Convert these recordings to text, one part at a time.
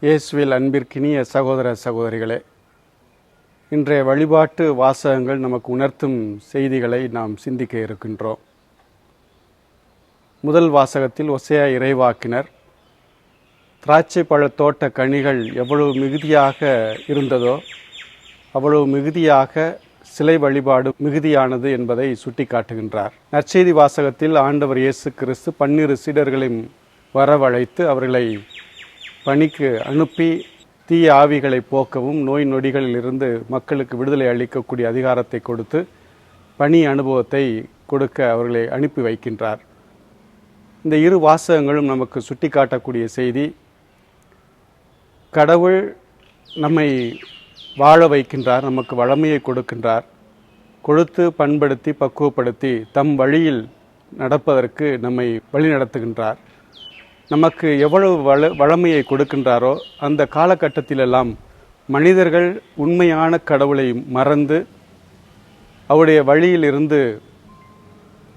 இயேசுவில் அன்பிற்கினிய சகோதர சகோதரிகளே, இன்றைய வழிபாட்டு வாசகங்கள் நமக்கு உணர்த்தும் செய்திகளை நாம் சிந்திக்க இருக்கின்றோம். முதல் வாசகத்தில் ஒசேயா இறைவாக்கினர் திராட்சை பழத்தோட்ட கனிகள் எவ்வளவு மிகுதியாக இருந்ததோ அவ்வளவு மிகுதியாக சிலை வழிபாடு மிகுதியானது என்பதை சுட்டி காட்டுகின்றார். நற்செய்தி வாசகத்தில் ஆண்டவர் இயேசு கிறிஸ்து 12 சீடர்களையும் வரவழைத்து அவர்களை பணிக்கு அனுப்பி தீய ஆவிகளை போக்கவும் நோய் நொடிகளிலிருந்து மக்களுக்கு விடுதலை அளிக்கக்கூடிய அதிகாரத்தை கொடுத்து பணி அனுபவத்தை கொடுக்க அவர்களை அனுப்பி வைக்கின்றார். இந்த இரு வாசகங்களும் நமக்கு சுட்டி காட்டக்கூடிய செய்தி, கடவுள் நம்மை வாழ வைக்கின்றார், நமக்கு வளமையை கொடுக்கின்றார், கொடுத்து பண்படுத்தி பக்குவப்படுத்தி தம் வழியில் நடப்பதற்கு நம்மை வழிநடத்துகின்றார். நமக்கு எவ்வளவு வளமையை கொடுக்கின்றாரோ அந்த காலகட்டத்திலெல்லாம் மனிதர்கள் உண்மையான கடவுளை மறந்து அவருடைய வழியிலிருந்து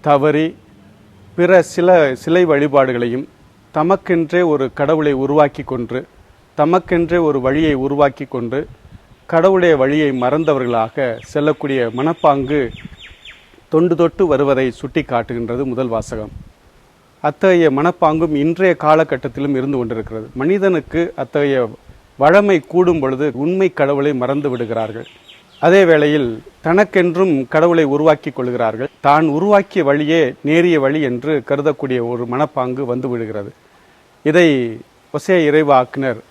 தவறி பிற சிலை வழிபாடுகளையும் தமக்கென்றே ஒரு கடவுளை உருவாக்கி கொண்டு தமக்கென்றே ஒரு வழியை உருவாக்கி கொண்டு கடவுளுடைய வழியை மறந்தவர்களாக செல்லக்கூடிய மனப்பாங்கு தொண்டு தொட்டு வருவதை சுட்டி காட்டுகின்றது முதல் வாசகம். அத்தகைய மனப்பாங்கும் இன்றைய காலகட்டத்திலும் இருந்து கொண்டிருக்கிறது. மனிதனுக்கு அத்தகைய வளமை கூடும் பொழுது உண்மை கடவுளை மறந்து விடுகிறார்கள். அதே வேளையில் தனக்கென்றும் கடவுளை உருவாக்கி கொள்கிறார்கள். தான் உருவாக்கிய வழியே நேரிய வழி என்று கருதக்கூடிய ஒரு மனப்பாங்கு வந்து விடுகிறது. இதை ஒசேயா இறைவாக்கினர்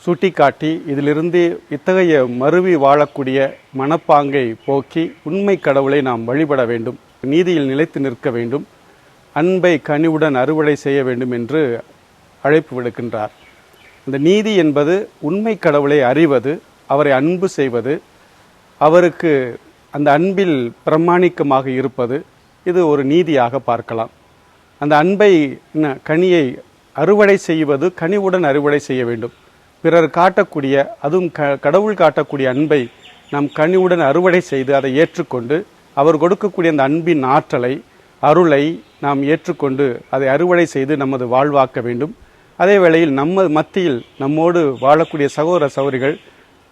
சுட்டிக்காட்டி இதிலிருந்து இத்தகைய மருவி வாழக்கூடிய மனப்பாங்கை போக்கி உண்மை கடவுளை நாம் வழிபட வேண்டும், நீதியில் நிலைத்து நிற்க வேண்டும், அன்பை கனிவுடன் அறுவடை செய்ய வேண்டும் என்று அழைப்பு விடுக்கின்றார். அந்த நீதி என்பது உண்மை கடவுளை அறிவது, அவரை அன்பு செய்வது, அவருக்கு அந்த அன்பில் பிரமாணிக்கமாக இருப்பது, இது ஒரு நீதியாக பார்க்கலாம். அந்த அன்பை கனியை அறுவடை செய்வது, கனிவுடன் அறுவடை செய்ய வேண்டும். பிறர் காட்டக்கூடிய அதுவும் கடவுள் காட்டக்கூடிய அன்பை நாம் கனிவுடன் அறுவடை செய்து அதை ஏற்றுக்கொண்டு அவர் கொடுக்கக்கூடிய அந்த அன்பின் ஆற்றலை அருளை நாம் ஏற்றுக்கொண்டு அதை அறுவடை செய்து நமது வாழ்வாக்க வேண்டும். அதே வேளையில் நம்ம மத்தியில் நம்மோடு வாழக்கூடிய சகோதர சகோதரிகள்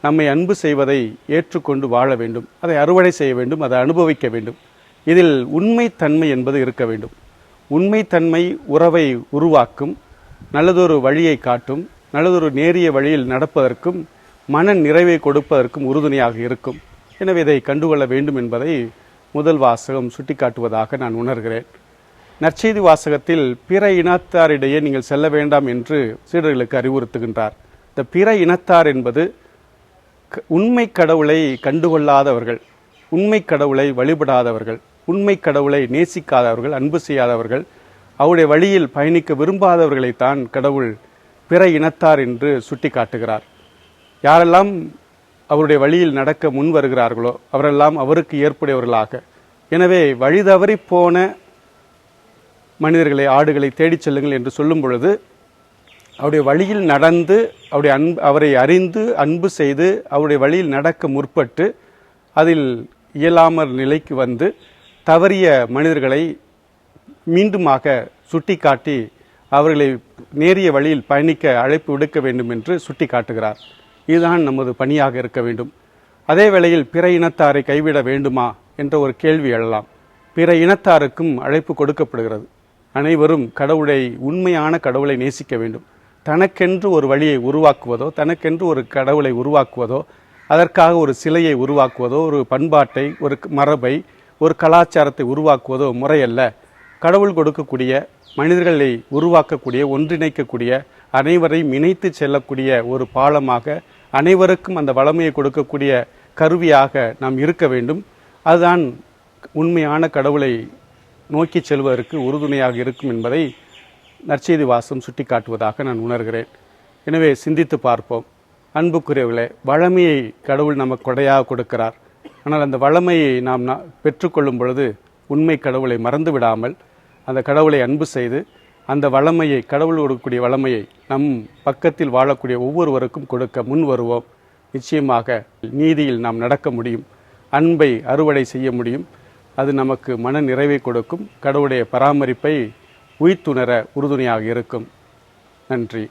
நம்மை அன்பு செய்வதை ஏற்றுக்கொண்டு வாழ வேண்டும், அதை அறுவடை செய்ய வேண்டும், அதை அனுபவிக்க வேண்டும். இதில் உண்மைத்தன்மை என்பது இருக்க வேண்டும். உண்மைத்தன்மை உறவை உருவாக்கும், நல்லதொரு வழியை காட்டும், நல்லதொரு நேரிய வழியில் நடப்பதற்கும் மன நிறைவை கொடுப்பதற்கும் உறுதுணையாக இருக்கும். எனவே இதை கண்டுகொள்ள வேண்டும் என்பதை முதல் வாசகம் சுட்டிக்காட்டுவதாக நான் உணர்கிறேன். நற்செய்தி வாசகத்தில் பிற இனத்தாரிடையே நீங்கள் செல்ல வேண்டாம் என்று சீடர்களுக்கு அறிவுறுத்துகின்றார். இந்த பிற இனத்தார் என்பது உண்மை கடவுளை கண்டுகொள்ளாதவர்கள், உண்மை கடவுளை வழிபடாதவர்கள், உண்மை கடவுளை நேசிக்காதவர்கள், அன்பு செய்யாதவர்கள், அவருடைய வழியில் பயணிக்க விரும்பாதவர்களைத்தான் கடவுள் பிற இனத்தார் என்று சுட்டி காட்டுகிறார். யாரெல்லாம் அவருடைய வழியில் நடக்க முன் வருகிறார்களோ அவரெல்லாம் அவருக்கு ஏற்புடையவர்களாக. எனவே வழி தவறி போன மனிதர்களை, ஆடுகளை தேடிச் செல்லுங்கள் என்று சொல்லும் பொழுது அவருடைய வழியில் நடந்து அவரை அறிந்து அன்பு செய்து அவருடைய வழியில் நடக்க முற்பட்டு அதில் இயலாமற் நிலைக்கு வந்து தவறிய மனிதர்களை மீண்டுமாக சுட்டி காட்டி அவர்களை நேரிய வழியில் பயணிக்க அழைப்பு விடுக்க வேண்டும் என்று சுட்டி காட்டுகிறார். இதுதான் நமது பணியாக இருக்க வேண்டும். அதே வேளையில் பிற இனத்தாரை கைவிட வேண்டுமா என்ற ஒரு கேள்வி எழலாம். பிற இனத்தாருக்கும் அழைப்பு கொடுக்கப்படுகிறது. அனைவரும் கடவுளை, உண்மையான கடவுளை நேசிக்க வேண்டும். தனக்கென்று ஒரு வழியை உருவாக்குவதோ, தனக்கென்று ஒரு கடவுளை உருவாக்குவதோ, அதற்காக ஒரு சிலையை உருவாக்குவதோ, ஒரு பண்பாட்டை, ஒரு மரபை, ஒரு கலாச்சாரத்தை உருவாக்குவதோ முறையல்ல. கடவுள் கொடுக்கக்கூடிய, மனிதர்களை உருவாக்கக்கூடிய, ஒன்றிணைக்கக்கூடிய, அனைவரையும் இணைத்து செல்லக்கூடிய ஒரு பாலமாக, அனைவருக்கும் அந்த வளமையை கொடுக்கக்கூடிய கருவியாக நாம் இருக்க வேண்டும். அதுதான் உண்மையான கடவுளை நோக்கி செல்வதற்கு உறுதுணையாக இருக்கும் என்பதை நற்செய்தி வாசகம் சுட்டி காட்டுவதாக நான் உணர்கிறேன். எனவே சிந்தித்து பார்ப்போம். அன்புக்குரியவர்களே, வளமையை கடவுள் நமக்கு கொடையாக கொடுக்கிறார். ஆனால் அந்த வளமையை நாம் பெற்றுக்கொள்ளும் பொழுது உண்மை கடவுளை மறந்து விடாமல் அந்த கடவுளை அன்பு செய்து அந்த வளமையை, கடவுள் கொடுக்கக்கூடிய வளமையை நம் பக்கத்தில் வாழக்கூடிய ஒவ்வொருவருக்கும் கொடுக்க முன் வருவோம். நிச்சயமாக நீதியில் நாம் நடக்க முடியும், அன்பை அறுவடை செய்ய முடியும். அது நமக்கு மன நிறைவை கொடுக்கும், கடவுளுடைய பராமரிப்பை உய்த்துணர உறுதுணையாக இருக்கும். நன்றி.